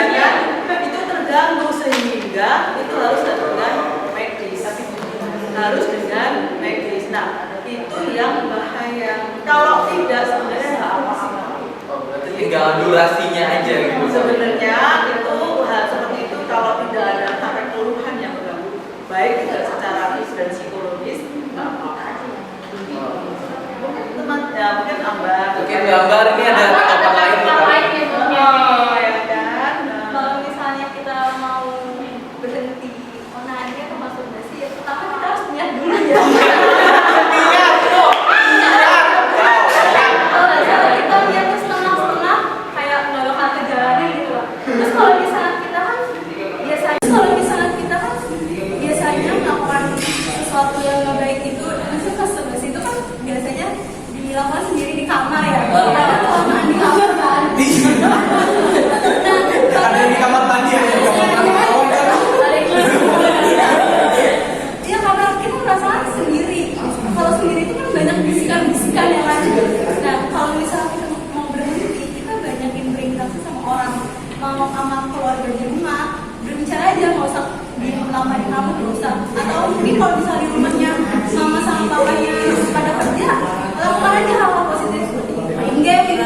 C: kan itu terganggu sehingga itu harus dengan medis, Nah itu yang bahaya. Kalau tidak sebenarnya nggak apa-apa.
A: Berarti tinggal durasinya aja gitu.
C: Sebenarnya itu hal seperti itu kalau tidak ada sampai keluhan yang mengganggu, baik tidak secara fisik dan psikologis, nggak apa-apa. Teman ya mungkin Ambar.
A: Mungkin gambar ini ada tempat lain nih, Pak.
C: Oh ya kan.
D: Kalau misalnya kita mau berhenti onani atau masturbasi, ya pertama kita harus niat dulu ya. Kalau kita niatnya setengah-setengah, kayak nggak bakal kejalanan gitu loh. Terus kalau misalnya kita kan biasanya melakukan sesuatu yang nggak baik itu, maksudnya masturbasi itu kan biasanya dilakukan sendiri di kamar ya. Karena kalau mandi di kamar kan.
A: Ada di kamar mandi ya, di kamar mandi.
D: Iya karena kita merasakan sendiri. Kalau sendiri itu kan banyak bisikan-bisikan yang ada. Nah kalau misalnya kita mau berhenti, kita banyakin berinteraksi sama orang, mau sama keluarga di rumah, berbicara aja, nggak usah lama di kamar, nggak usah. Atau mungkin kalau misalnya di rumahnya mama sama papanya pada kerja, lakukan aja hal-hal positif seperti main game gitu,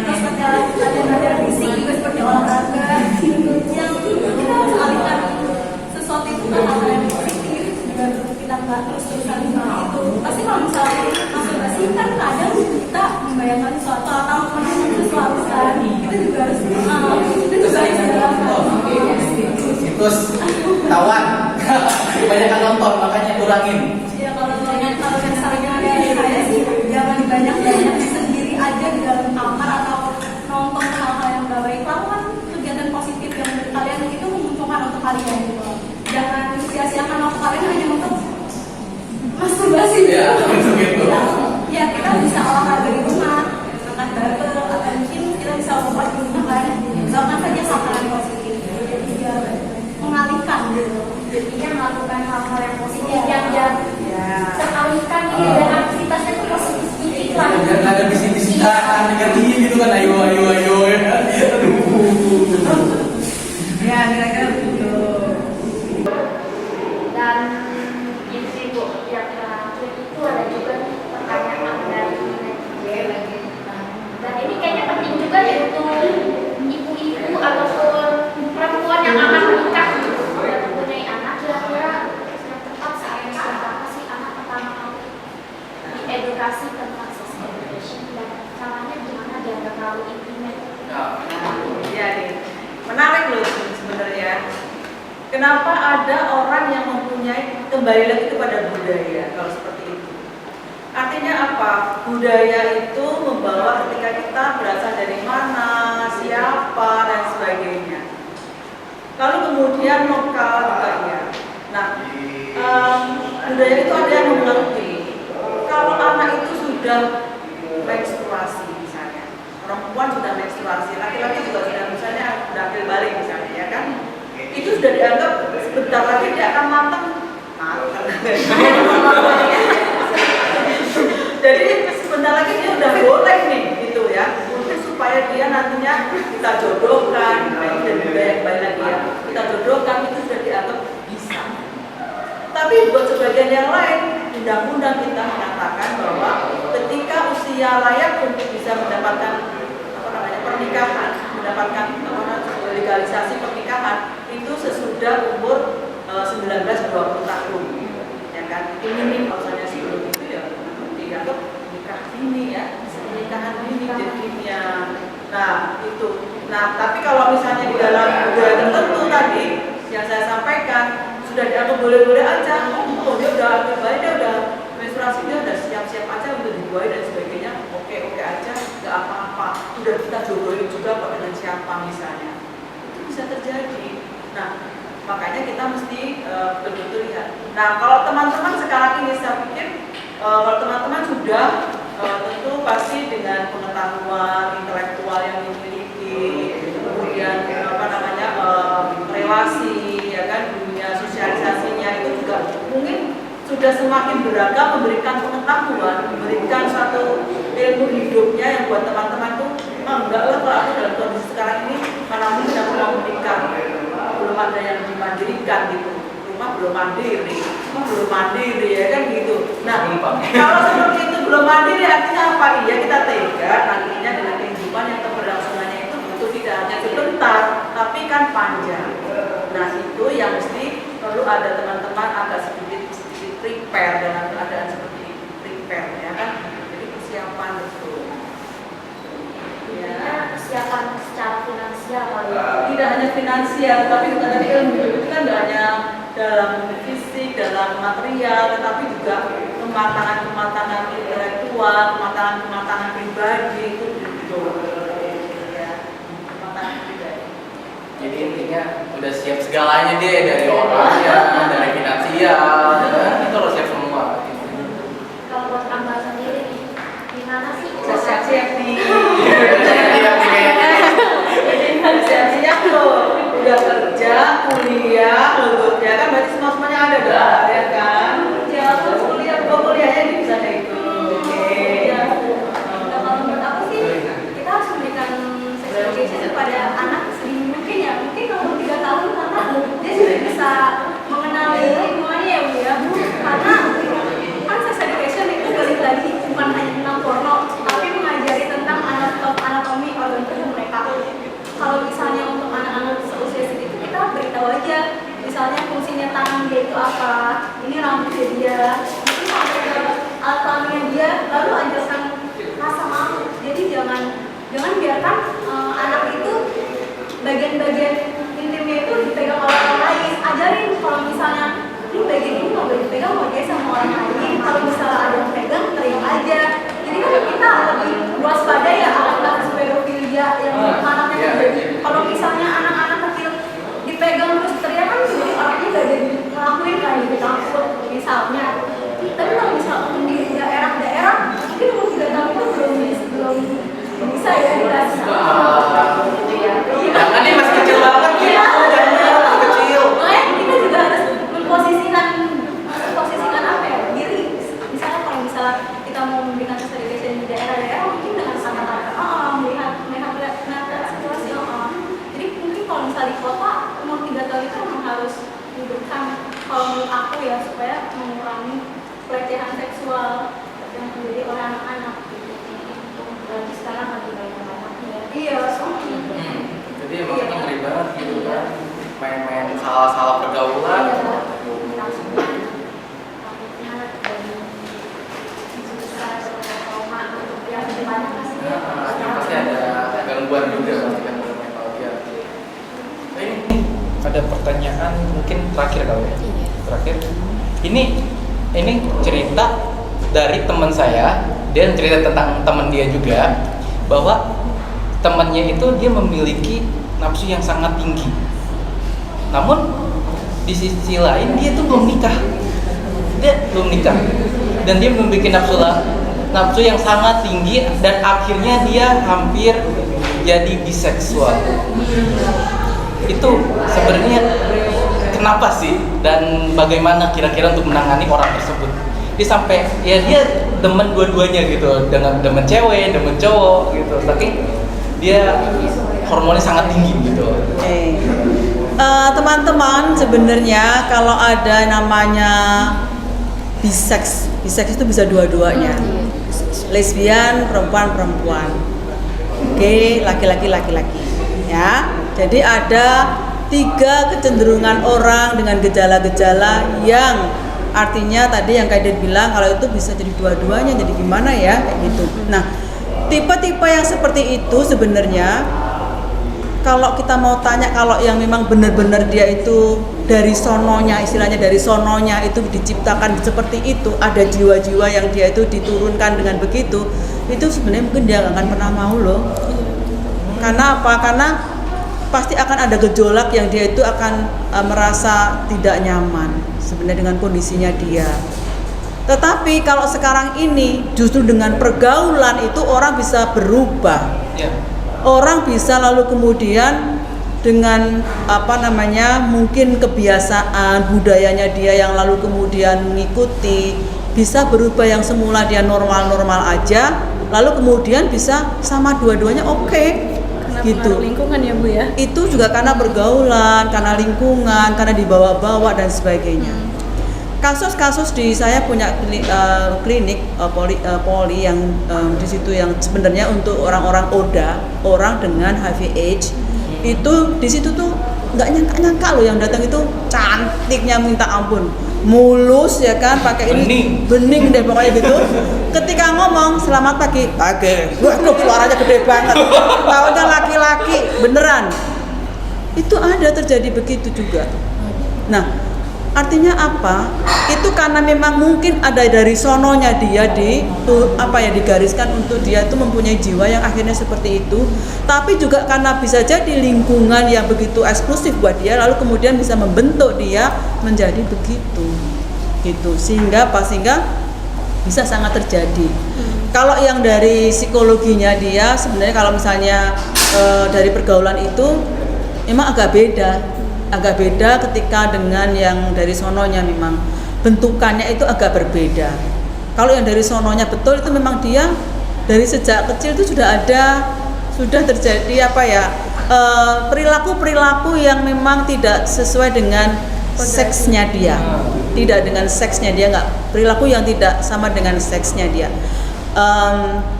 D: terus ada fisik juga seperti olahraga. Yang kita harus alihkan sesuatu itu ke hal yang positif, biar kita nggak terus-terusan seperti itu. Pasti kalau misalnya masturbasi kan kadang kita membayangkan sesuatu atau menonton sesuatu kan, itu juga harus
A: Terus tawan, kebanyakan nonton makanya kurangin.
D: Ya kalau misalnya dari saya sih jangan banyak sendiri aja di dalam kamar atau nonton hal-hal yang gak baik. Lakukan kegiatan positif yang menurut kalian itu menguntungkan untuk kalian gitu. Jangan sia-siakan waktu kalian hanya untuk masturbasi.
A: Ya, gitu.
D: Ya kita bisa olahraga di rumah, angkat barbel atau mungkin kita bisa workout di rumah kan. Lakukan saja hal-hal yang positif. Jadi biar mengalihkan gitu.
B: Jadinya melakukan hal-hal yang positif yang teralihkan nih dan aktivitasnya itu positif lah.
A: Biar nggak ada bisik-bisikan, dengerin gitu kan, ayo. Aduh.
C: Ya kira-kira begitu.
B: Dan ini sih Bu, yang terakhir itu ada juga nih pertanyaan dari netizen. Dan ini kayaknya penting juga ya untuk ibu-ibu ataupun perempuan yang akan menikah gitu, dan mempunyai anak. Kira-kira yang tepat saat apa sih anak pertama kali diedukasi tentang sex education dan caranya gimana biar nggak terlalu intimate.
C: Ya nih, menarik loh sebenarnya. Kenapa ada orang yang mempunyai, kembali lagi kepada budaya kalau seperti itu. Artinya apa? Budaya itu membawa ketika kita kita berasal dari mana, siapa, dan sebagainya. Lalu kemudian lokal juga ya. Nah, budaya itu ada yang mempengaruhi. Kalau anak itu sudah menstruasi misalnya, perempuan sudah menstruasi, laki-laki juga sudah misalnya sudah pil balik misalnya ya kan, itu sudah dianggap sebentar lagi dia akan matang. Jadi sebentar lagi dia udah boleh nih gitu ya, untuk supaya dia nantinya kita jodohkan, dan budaya kembali lagi ya, kita jodohkan itu sudah dianggap bisa. Tapi buat sebagian yang lain, undang-undang kita mengatakan bahwa ketika usia layak untuk bisa mendapatkan pernikahan, mendapatkan legalisasi pernikahan itu sesudah umur 19-20 tahun, ya kan? Itu minim, kalau misalnya sebelum itu ya dianggap nikah dini ya, pernikahan dini jadinya. Nah itu. Nah tapi kalau misalnya di dalam budaya tertentu tadi yang saya sampaikan sudah dianggap boleh-boleh aja, oh dia udah baik, dia udah menstruasi, dia udah siap-siap aja untuk dibuai dan sebagainya, oke aja, nggak apa-apa, udah kita jodohin juga kok dengan siapa misalnya, itu bisa terjadi. Nah makanya kita mesti betul-betul lihat. Nah kalau teman-teman sekarang ini saya pikir kalau teman-teman sudah tentu pasti dengan pengetahuan intelektual yang dimiliki, kemudian relasi ya kan, dunia sosialisasinya itu juga mungkin sudah semakin beragam, memberikan pengetahuan, memberikan satu ilmu hidupnya yang buat teman-teman tuh enggak lah kalau aku dalam kondisi sekarang ini mana mungkin aku mau menikah, belum ada yang dimandirikan gitu, rumah belum mandiri ya kan gitu. Nah kalau seperti itu belum mandiri artinya apa? Iya kita tega nantinya dengan kehidupan yang keberlangsungannya itu butuh tidak hanya sebentar tapi kan panjang. Nah itu yang mesti perlu ada teman-teman agak sedikit prepare dalam keadaan seperti ini, prepare ya kan, jadi persiapan betul ya,
B: persiapan secara finansial ya.
C: Tidak hanya finansial tapi juga tadi ilmu itu kan tidak hanya dalam fisik, dalam material, tetapi juga kematangan intelektual, kematangan pribadi itu gitu ya, kematangan pribadi.
A: Jadi intinya udah siap segalanya deh, dari orangnya, dari finansial, itu harus siap semua.
B: Kalau buat Mbak sendiri nih, gimana sih?
C: Siap-siap nih. Siap-siap loh. Udah kerja, kuliah, lulus ya kan, berarti semuanya ada dong, ya kan?
D: Ya, terus
C: kuliahnya bisa kayak itu. Oke.
D: Nah, kalau menurut aku sih kita harus memberikan sex education kepada anak sedini mungkin ya. Mungkin kalau 3 tahun karena dia sudah bisa mengenali lingkungannya ya Bu ya. Karena kan sex education itu balik lagi bukan hanya tentang porno, tapi mengajari tentang anatomi organ tubuh mereka. Kalau misalnya untuk anak-anak seusia segitu kita beritahu aja, misalnya fungsinya tangan dia itu apa, ini rambutnya dia, mungkin sampai ke alat kelaminnya dia, lalu ajarkan rasa malu. Jadi jangan biarkan anak itu bagian-bagian intimnya itu dipegang oleh orang lain. Ajarin kalau misalnya ini bagian ini mau dipegang mau dia sama orang lain, kalau misalnya ada yang pegang terima aja. Jadi kan kita lebih waspada ya akan kasus pedofilia yang anaknya terjadi. Kalau misalnya anak-anak kecil dipegang terus teriak kan jadi orangnya gak jadi ngelakuin kan, jadi takut misalnya. Tapi kalau misalnya di daerah-daerah mungkin umur 3 tahun itu belum bisa ya dikasih.
A: Jangan nih masih kecil banget ya, masih kecil.
D: Makanya kita juga harus memposisikan apa ya, diri. Misalnya kalau misalnya kita mau memberikan sex education di daerah-daerah mungkin dengan kata-kata melihat situasi. Jadi mungkin kalau misalnya di kota umur 3 tahun itu memang harus diberikan, kalau menurut aku ya, supaya mengurangi pelecehan seksual yang terjadi oleh anak-anak gitu. Dan sekarang lagi banyak-banyaknya. Iya,
A: Jadi emang kita ngeri banget gitu kan, main-main salah-salah pergaulan. Pasti ada gangguan juga pasti kan dalam mental dia. Ini ada pertanyaan mungkin terakhir kali ya. Terakhir. Ini cerita dari teman saya, dia cerita tentang teman dia juga. bahwa temannya itu dia memiliki nafsu yang sangat tinggi. Namun di sisi lain dia tuh belum nikah. Dan dia memiliki nafsu yang sangat tinggi dan akhirnya dia hampir jadi biseksual. Itu sebenarnya kenapa sih dan bagaimana kira-kira untuk menangani orang tersebut? Dia sampai ya dia demen dua-duanya gitu, dengan demen cewek, demen cowok gitu. Tapi dia hormonnya sangat tinggi gitu.
C: Oke. Teman-teman, sebenarnya kalau ada namanya biseks itu bisa dua-duanya. Lesbian, perempuan, gay, laki-laki. Ya. Jadi ada 3 kecenderungan orang dengan gejala-gejala yang artinya tadi yang Kak Ded bilang kalau itu bisa jadi dua-duanya, jadi gimana ya kayak gitu. Nah, tipe-tipe yang seperti itu sebenarnya kalau kita mau tanya, kalau yang memang benar-benar dia itu dari sononya, istilahnya dari sononya itu diciptakan seperti itu, ada jiwa-jiwa yang dia itu diturunkan dengan begitu, itu sebenarnya mungkin dia nggak akan pernah mau loh. Karena apa? Karena pasti akan ada gejolak yang dia itu akan merasa tidak nyaman sebenarnya dengan kondisinya dia. Tetapi kalau sekarang ini justru dengan pergaulan itu orang bisa berubah. Orang bisa lalu kemudian dengan mungkin kebiasaan budayanya dia yang lalu kemudian mengikuti, bisa berubah yang semula dia normal-normal aja, lalu kemudian bisa sama dua-duanya oke. Gitu.
D: Lingkungan ya Bu ya.
C: Itu juga karena pergaulan, karena lingkungan, karena dibawa-bawa dan sebagainya. Kasus-kasus di saya punya klinik poli yang di situ yang sebenarnya untuk orang-orang ODA, orang dengan HIV/AIDS. Itu di situ tuh nggak nyangka loh yang datang itu cantiknya minta ampun, mulus ya kan, pakai ini bening deh pokoknya gitu. Ketika ngomong selamat pagi, waduh suaranya gede banget, taunya laki-laki beneran. Itu ada terjadi begitu juga. Nah, artinya apa? Itu karena memang mungkin ada dari sononya dia digariskan untuk dia itu mempunyai jiwa yang akhirnya seperti itu. Tapi juga karena bisa jadi lingkungan yang begitu eksklusif buat dia, lalu kemudian bisa membentuk dia menjadi begitu. Gitu. Sehingga bisa sangat terjadi. Kalau yang dari psikologinya dia sebenarnya kalau misalnya dari pergaulan itu memang agak beda ketika dengan yang dari sononya, memang bentukannya itu agak berbeda. Kalau yang dari sononya betul itu memang dia dari sejak kecil itu sudah terjadi perilaku yang memang tidak sesuai dengan seksnya dia, perilaku yang tidak sama dengan seksnya dia.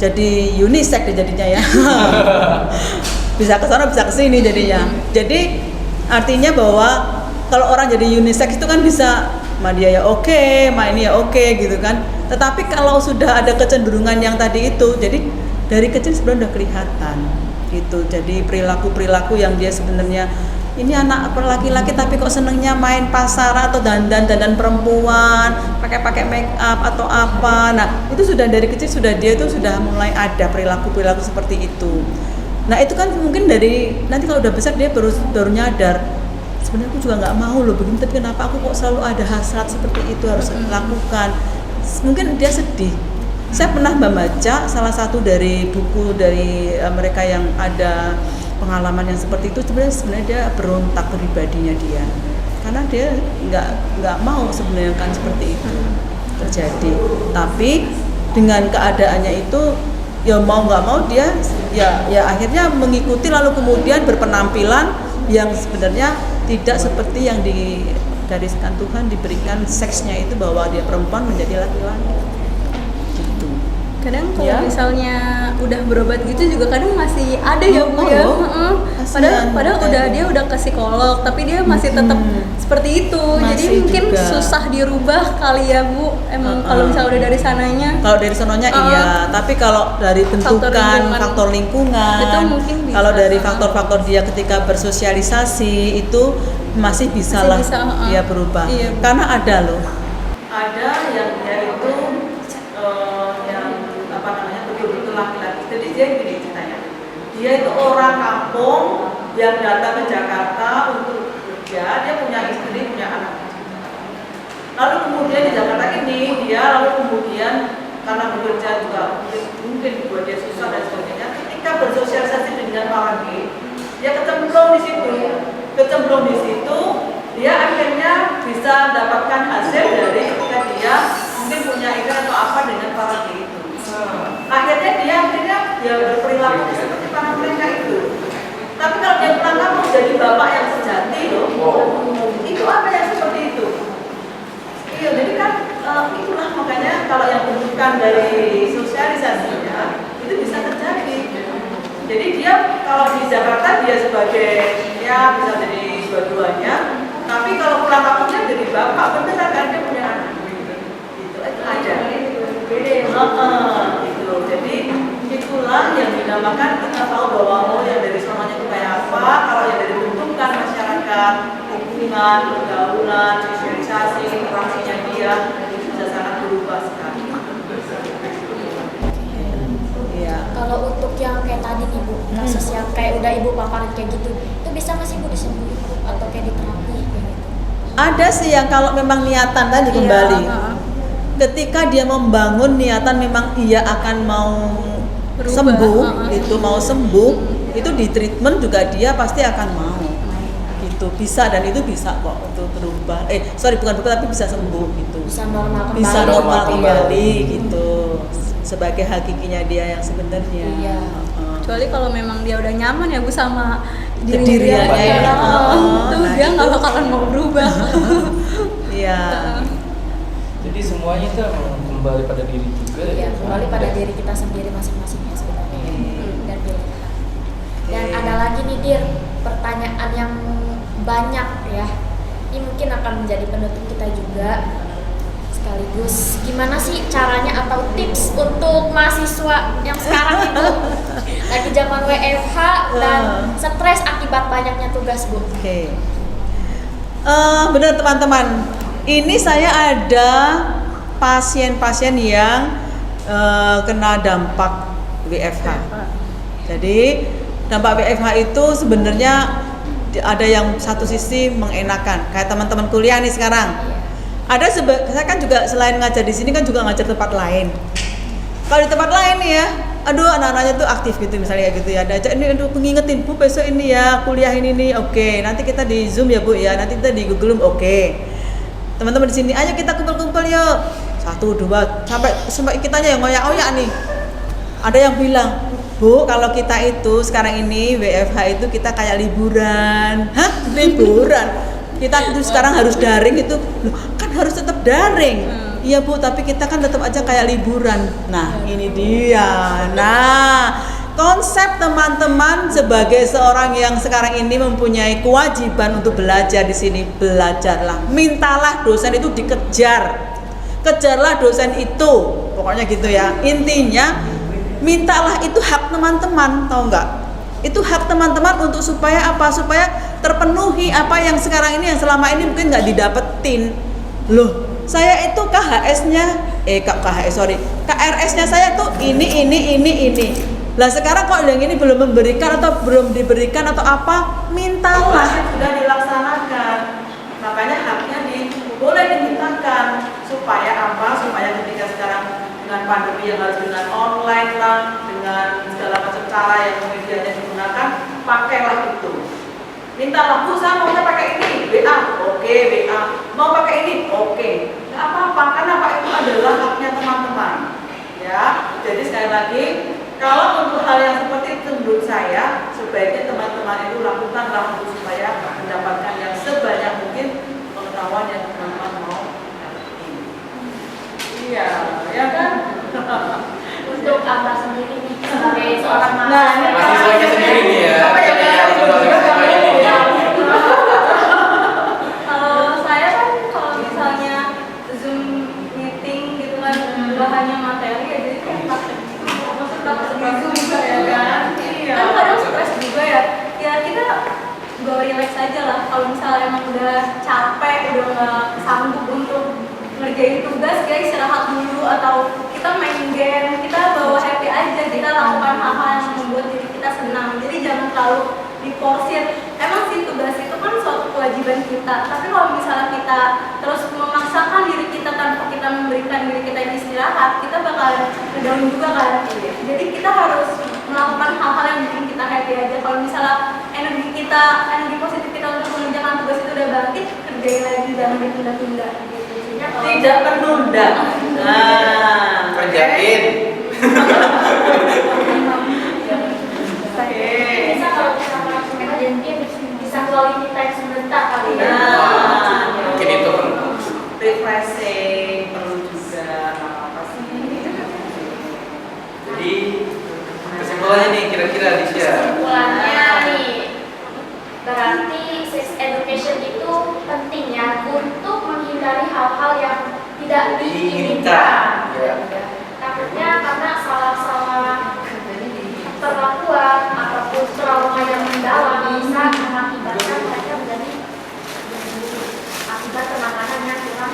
C: Jadi unisex jadinya ya. Bisa ke sana bisa ke sini jadinya. Jadi artinya bahwa kalau orang jadi unisex itu kan bisa ma dia ya oke, ma ini ya oke gitu kan. Tetapi kalau sudah ada kecenderungan yang tadi itu, jadi dari kecil sebenarnya udah kelihatan gitu. Jadi perilaku yang dia sebenarnya ini anak laki-laki tapi kok senengnya main pasar atau dandan perempuan, pakai make up atau apa. Nah, itu sudah dari kecil dia itu sudah mulai ada perilaku seperti itu. Nah, itu kan mungkin dari nanti kalau udah besar dia baru nyadar. Sebenarnya aku juga nggak mau loh begini, tapi kenapa aku kok selalu ada hasrat seperti itu harus lakukan. Mungkin dia sedih. Saya pernah membaca salah satu dari buku dari mereka yang ada pengalaman yang seperti itu, sebenarnya dia berontak pribadinya dia, karena dia nggak mau sebenarnya kan seperti itu terjadi. Tapi dengan keadaannya itu ya mau nggak mau dia ya akhirnya mengikuti, lalu kemudian berpenampilan yang sebenarnya tidak seperti yang digariskan Tuhan, diberikan seksnya itu bahwa dia perempuan menjadi laki-laki gitu.
D: Kadang kalau misalnya udah berobat gitu juga kadang masih ada ya Bu ya. Padahal dia udah ke psikolog tapi dia masih tetap seperti itu. Jadi mungkin juga susah dirubah kali ya Bu. Emang kalau misalnya udah dari sananya. Kalau dari sananya
C: iya, tapi kalau dari bentukan faktor lingkungan itu mungkin bisa. Kalau dari faktor-faktor dia ketika bersosialisasi itu masih bisa dia berubah. Iya. Karena ada loh. Ada yang dia itu betul-betul laki-laki Jadi dia gini ceritanya, dia itu orang kampung yang datang ke Jakarta untuk bekerja, dia punya istri, punya anak. Lalu kemudian di Jakarta ini dia karena bekerja juga mungkin buat dia susah dan sebagainya. Ketika bersosialisasi dengan orang gay, dia kecemplung di situ, dia akhirnya bisa mendapatkan hasil dari ketika dia mungkin punya ikatan atau apa dengan para gay itu. Akhirnya dia berperilaku seperti para mereka itu. Tapi kalau dia pulang kampung jadi bapak yang sejati loh, itu apa yang seperti itu? Iya, jadi kan itulah makanya kalau yang bentukan dari sosialisasinya itu bisa terjadi. Jadi dia kalau di Jakarta dia sebagai ya bisa jadi dua-duanya, tapi kalau pulang kampungnya jadi bapak beneran kan dia punya anak. Itu aja. Gitu. Jadi itulah yang dinamakan kita tahu bahwa yang dari sononya itu kayak apa, kalau yang dari bentukan masyarakat, hubungan, pergaulan, sosialisasi, interaksinya dia itu bisa sangat berubah sekali. Iya.
B: Kalau untuk yang kayak tadi nih Bu, kasus yang kayak udah Ibu paparin kayak gitu, itu bisa nggak sih Bu disembuhin Bu? Atau kayak diterapi kayak gitu?
C: Ada sih yang kalau memang niatan tadi kembali. Ketika dia membangun niatan memang ia akan mau sembuh, itu mau sembuh, itu di treatment juga dia pasti akan mau. Gitu bisa dan itu bisa kok untuk berubah. Bukan tapi bisa sembuh gitu.
B: Bisa normal kembali.
C: Bisa normal kembali gitu. Sebagai hakikinya dia yang sebenarnya.
B: Iya.
D: Kecuali kalau memang dia udah nyaman ya Bu sama
C: Dirinya
D: dia,
C: ya.
D: itu dia nggak bakalan mau berubah.
C: Iya.
A: Jadi semuanya itu emang kembali pada diri juga.
B: Iya, kembali pada diri kita sendiri masing-masing ya sebenarnya. Dan pilihan. Dan ada lagi nih Dir, pertanyaan yang banyak ya. Ini mungkin akan menjadi penutup kita juga. Sekaligus gimana sih caranya atau tips untuk mahasiswa yang sekarang itu lagi zaman WFH dan stres akibat banyaknya tugas Bu?
C: Oke. Benar teman-teman. Ini saya ada pasien-pasien yang kena dampak WFH. Jadi dampak WFH itu sebenarnya ada yang satu sisi mengenakan. Kayak teman-teman kuliah nih sekarang. Saya kan juga selain ngajar di sini kan juga ngajar tempat lain. Kalau di tempat lain nih ya, aduh anak-anaknya tuh aktif gitu misalnya kayak gitu ya. Ada ini aduh pengingetin Bu besok ini ya kuliah ini nih. Oke, nanti kita di Zoom ya Bu ya. Nanti kita di Google Meet. Oke. Teman-teman di sini ayo kita kumpul-kumpul yuk. 1, 2 sampai kitanya yang ngoyak-ngoyak nih. Ada yang bilang, "Bu, kalau kita itu sekarang ini WFH itu kita kayak liburan." Hah? Liburan? Kita itu sekarang harus daring itu. Loh, kan harus tetap daring. Iya Bu, tapi kita kan tetap aja kayak liburan. Nah, ini dia. Nah, konsep teman-teman sebagai seorang yang sekarang ini mempunyai kewajiban untuk belajar di sini, belajarlah. Mintalah dosen itu dikejar. Kejarlah dosen itu. Pokoknya gitu ya. Intinya mintalah, itu hak teman-teman, tahu nggak? Itu hak teman-teman untuk supaya apa? Supaya terpenuhi apa yang sekarang ini yang selama ini mungkin nggak didapetin. Loh, saya itu KRS-nya saya tuh ini. Lah sekarang kok yang ini belum memberikan atau belum diberikan atau apa? Mintalah. Sudah dilaksanakan. Makanya haknya boleh dimintakan supaya apa? Supaya ketika sekarang dengan pandemi yang harus dengan online lah, dengan segala macam cara yang medianya digunakan, pakailah itu. Mintalah, Bu, saya maunya pakai ini, WA, oke, WA. Mau pakai ini, oke. Nggak apa-apa, karena apa itu adalah haknya teman-teman. Ya, jadi sekali lagi, kalau untuk hal yang seperti itu menurut saya, sebaiknya teman-teman itu lakukanlah untuk supaya mendapatkan yang sebanyak mungkin pengetahuan yang teman-teman mau dapetin. Iya, ya kan?
B: Untuk Abah sendiri nih sebagai seorang
A: mahasiswanya sendiri nih ya.
C: Apa yang
D: Saya kan kalau misalnya Zoom meeting gitu kan bahannya materi ya, jadi kayak praktek gitu. Maksudnya praktek Zoom juga ya kan.
C: Iya.
D: Kan kadang stres juga ya. Ya kita go relax aja lah. Kalau misalnya emang udah capek, udah nggak sanggup untuk ngerjain tugas, guys istirahat dulu atau kita main game, kita bawa happy aja, kita lakukan hal tujuan kita. Tapi kalau misalnya kita terus memaksakan diri kita tanpa kita memberikan diri kita ini istirahat, kita bakalan ngedown juga kan. Jadi kita harus melakukan hal-hal yang bikin kita happy aja. Kalau misalnya energi positif kita untuk mengerjakan tugas itu udah bangkit, kerjain lagi, jangan ditunda-tunda gitu. Jadinya kalau
C: Tidak menunda. Nah,
A: Kerjain.
B: Bisa kalau kita melakukan kerjaan dia bisa quality time sebentar kali ya.
C: Nah,
A: Mungkin itu
C: refreshing perlu juga apa sih?
A: Jadi kesimpulannya nih kira-kira Disya.
B: Kesimpulannya nih, berarti sex education itu penting ya untuk menghindari hal-hal yang tidak diinginkan.
A: Ya.
B: Takutnya karena salah-salah perlakuan ataupun trauma yang mendalam bisa mengakibatkan mereka menjadi akibat penanganan yang kurang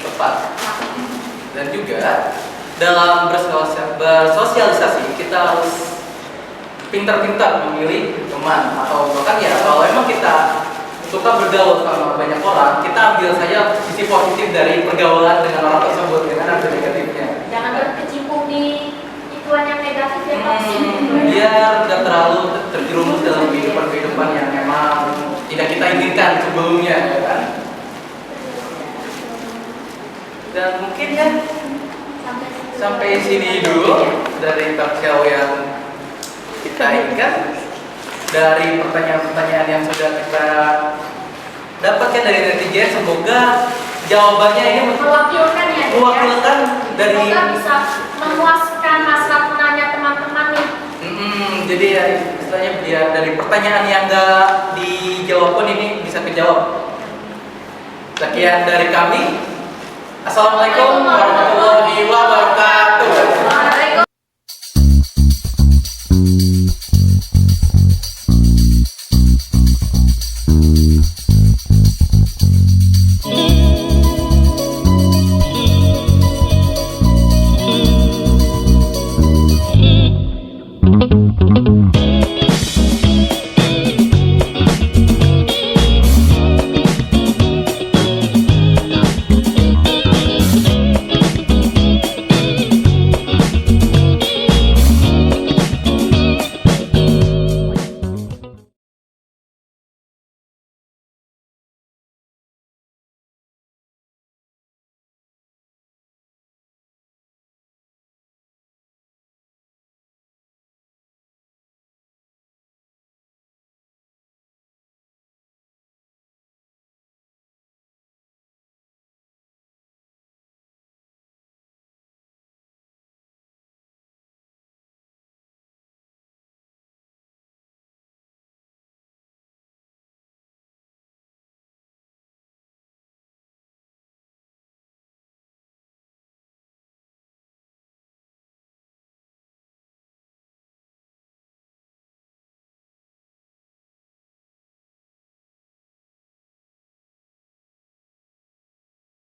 A: Tepat. Dan juga dalam bersosialisasi kita harus pintar-pintar memilih teman, atau bahkan ya kalau emang kita suka bergaul sama banyak orang, kita ambil saja sisi positif dari pergaulan dengan orang tersebut, jangan ambil negatifnya.
B: jangan berkecimpung di ituan yang negatif ya toksik.
A: Biar tidak terlalu terjerumus dalam kehidupan yang memang tidak kita inginkan sebelumnya, ya kan? Dan mungkin ya sampai sini dulu dari talk show yang kita inginkan, dari pertanyaan-pertanyaan yang sudah kita dapatkan dari netizen. Semoga jawabannya ini
B: Mewakilkan ya.
A: mewakilkan dari
B: Semoga bisa memuaskan hasrat penanya teman-teman nih.
A: jadi ya istilahnya biar dari pertanyaan yang nggak dijawab pun ini bisa kejawab. Sekian dari kami. Assalamualaikum warahmatullahi wabarakatuh.